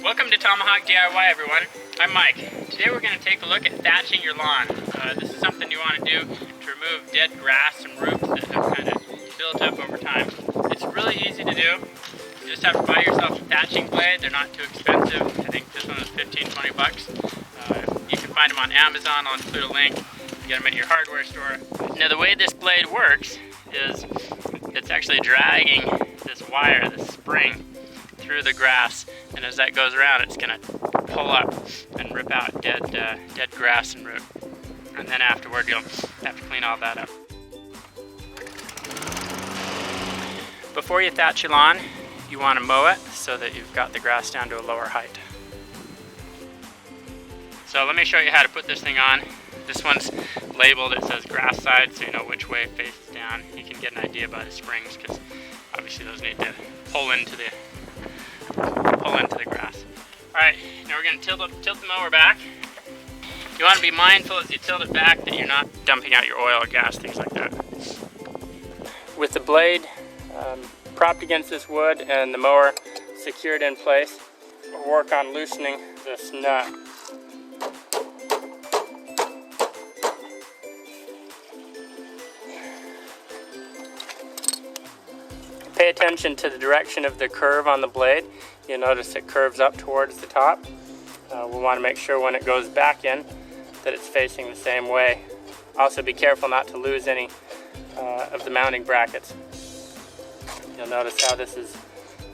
Welcome to Tomahawk DIY, everyone. I'm Mike. Today we're going to take a look at thatching your lawn. This is something you want to do to remove dead grass and roots that have kind of built up over time. It's really easy to do. You just have to buy yourself a thatching blade. They're not too expensive. I think this one is 15-20 bucks. You can find them on Amazon. I'll include a link. You get them at your hardware store. Now the way this blade works is it's actually dragging this wire, this spring, through the grass, and as that goes around, it's going to pull up and rip out dead grass and root. And then afterward, you'll have to clean all that up. Before you thatch your lawn, you want to mow it so that you've got the grass down to a lower height. So let me show you how to put this thing on. This one's labeled, it says grass side, so you know which way it faces down. You can get an idea by the springs, because obviously those need to pull into the grass. Alright, now we're going to tilt the mower back. You want to be mindful as you tilt it back that you're not dumping out your oil or gas, things like that. With the blade propped against this wood and the mower secured in place, we'll work on loosening this nut. Pay attention to the direction of the curve on the blade. You'll notice it curves up towards the top. We'll want to make sure when it goes back in that it's facing the same way. Also be careful not to lose any of the mounting brackets. You'll notice how this is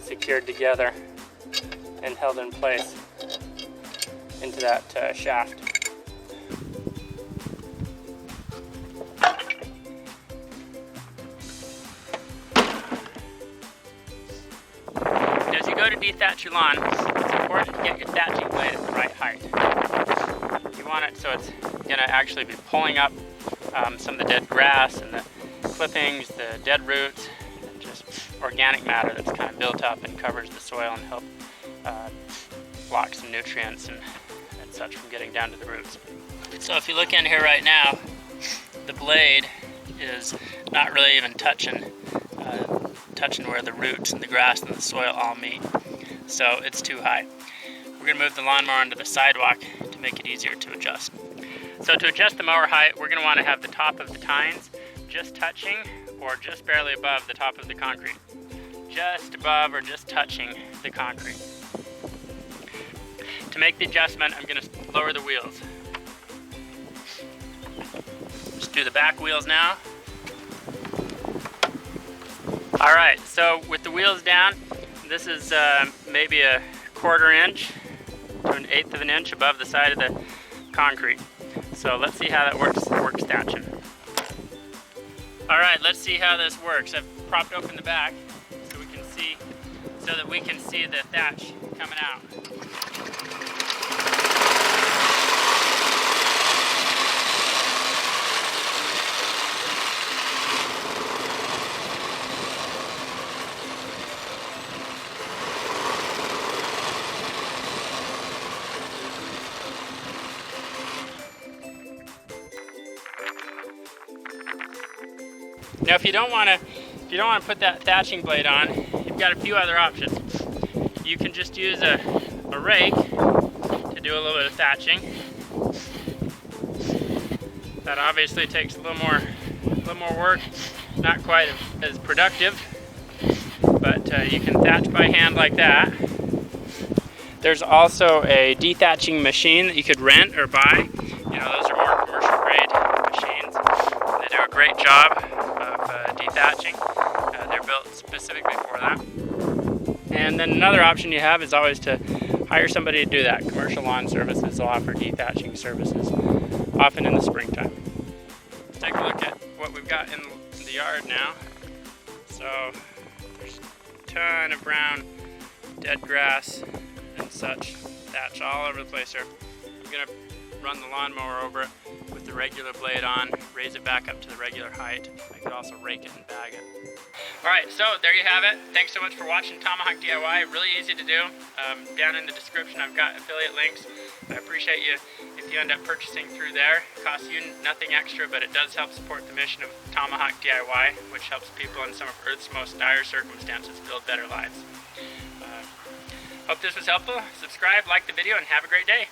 secured together and held in place into that shaft. As you go to dethatch your lawn, it's important to get your thatching blade at the right height. You want it so it's going to actually be pulling up some of the dead grass and the clippings, the dead roots, just organic matter that's kind of built up and covers the soil and help block some nutrients and such from getting down to the roots. So if you look in here right now, the blade is not really even touching where the roots and the grass and the soil all meet. So it's too high. We're going to move the lawnmower onto the sidewalk to make it easier to adjust. So to adjust the mower height, we're going to want to have the top of the tines just touching or just barely above the top of the concrete. Just above or just touching the concrete. To make the adjustment, I'm going to lower the wheels. Just do the back wheels now. Alright, so with the wheels down, this is maybe a 1/4 inch to an 1/8 of an inch above the side of the concrete. So let's see how that works thatching. Alright, let's see how this works. I've propped open the back so that we can see the thatch coming out. Now if you don't want to put that thatching blade on, you've got a few other options. You can just use a rake to do a little bit of thatching. That obviously takes a little more work, not quite as productive, but you can thatch by hand like that. There's also a dethatching machine that you could rent or buy. You know, those are more commercial grade machines. They do a great job of dethatching. They're built specifically for that. And then another option you have is always to hire somebody to do that. Commercial lawn services will offer dethatching services, often in the springtime. Let's take a look at what we've got in the yard now. So there's a ton of brown dead grass and such, thatch all over the place here. I'm going to run the lawnmower over it with the regular blade on, raise it back up to the regular height. I could also rake it and bag it. Alright, so there you have it. Thanks so much for watching Tomahawk DIY. Really easy to do. Down in the description I've got affiliate links. I appreciate you if you end up purchasing through there. It costs you nothing extra, but it does help support the mission of Tomahawk DIY, which helps people in some of Earth's most dire circumstances build better lives. Hope this was helpful. Subscribe, like the video, and have a great day.